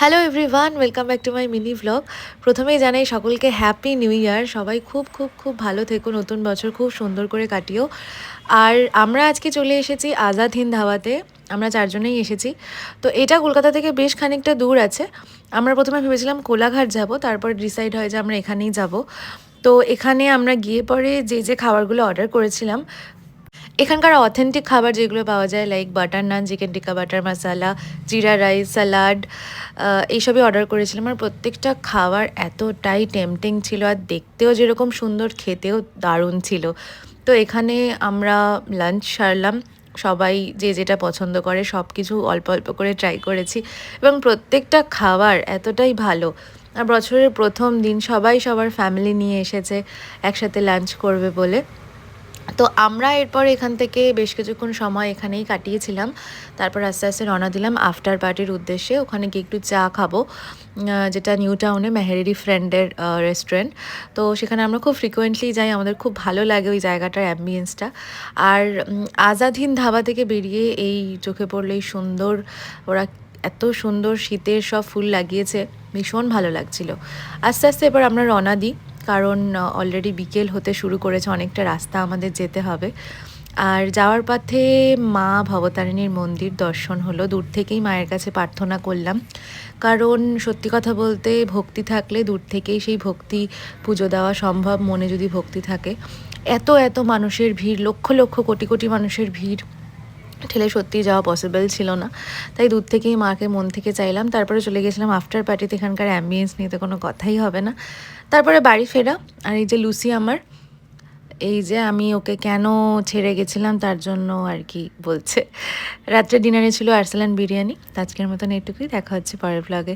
Hello everyone, welcome back to my mini vlog. প্রথমেই জানাই সকলকে হ্যাপি নিউ ইয়ার। সবাই খুব খুব খুব ভালো থেকো, নতুন বছর খুব সুন্দর করে কাটিও। আর আমরা আজকে চলে এসেছি আজাদ হিন্দ ধাবাতে। আমরা চারজনেই এসেছি। তো এটা কলকাতা থেকে বেশ খানিকটা দূর আছে। আমরা প্রথমে ভেবেছিলাম কোলাঘাট যাব, তারপর ডিসাইড হয় যে আমরা এখানেই যাব। তো এখানে আমরা গিয়ে পরে যে খাবারগুলো অর্ডার করেছিলাম, এখানকার অথেন্টিক খাবার যেগুলো পাওয়া যায়, লাইক বাটার নান, চিকেন টিক্কা বাটার মশালা, জিরা রাইস, স্যালাড, এইসবই অর্ডার করেছিলাম। আর প্রত্যেকটা খাবার এতটাই টেম্পটিং ছিল, আর দেখতেও যেরকম সুন্দর, খেতেও দারুণ ছিল। তো এখানে আমরা লাঞ্চ সারলাম। সবাই যে যেটা পছন্দ করে সব কিছু অল্প অল্প করে ট্রাই করেছি, এবং প্রত্যেকটা খাবার এতটাই ভালো। আর বছরের প্রথম দিন সবাই সবার ফ্যামিলি নিয়ে এসেছে একসাথে লাঞ্চ করবে বলে। তো আমরা এরপর এখান থেকে বেশ কিছুক্ষণ সময় এখানেই কাটিয়েছিলাম। তারপর আস্তে আস্তে রওনা দিলাম আফটার পার্টির উদ্দেশ্যে। ওখানে গিয়ে একটু চা খাবো, যেটা নিউ টাউনে মেহেরেরই ফ্রেন্ডের রেস্টুরেন্ট। তো সেখানে আমরা খুব ফ্রিকোয়েন্টলি যাই, আমাদের খুব ভালো লাগে ওই জায়গাটার অ্যাম্বিয়েন্সটা। আর আজাদ হিন্দ ধাবা থেকে বেরিয়ে এই চোখে পড়লো এই সুন্দর, ওরা এত সুন্দর শীতের সব ফুল লাগিয়েছে, ভীষণ ভালো লাগছিল। আস্তে আস্তে এবার আমরা রওনা দিই, কারণ অলরেডি বিকেল হতে শুরু করেছে, অনেকটা রাস্তা আমাদের যেতে হবে। আর যাওয়ার পথে মা ভবতারিণীর মন্দির দর্শন হলো। দূর থেকেই মায়ের কাছে প্রার্থনা করলাম, কারণ সত্যি কথা বলতে ভক্তি থাকলে দূর থেকেই সেই ভক্তি পুজো দেওয়া সম্ভব, মনে যদি ভক্তি থাকে। এত এত মানুষের ভিড়, লক্ষ লক্ষ কোটি কোটি মানুষের ভিড় ঠেলে সত্যিই যাওয়া পসিবল ছিল না। তাই দূর থেকেই মাকে মন থেকে চাইলাম। তারপরে চলে গেছিলাম আফটার পার্টিতে। এখানকার অ্যাম্বিয়েন্স নিয়ে তো কোনো কথাই হবে না। তারপরে বাড়ি ফেরা। আর এই যে লুসি আমার, এই যে আমি ওকে কেন ছেড়ে গেছিলাম তার জন্য আর কি বলছে। রাত্রে ডিনারে ছিল আর্সেলান বিরিয়ানি। আজকের মতন এইটুকুই, দেখা হচ্ছে পরের ব্লগে।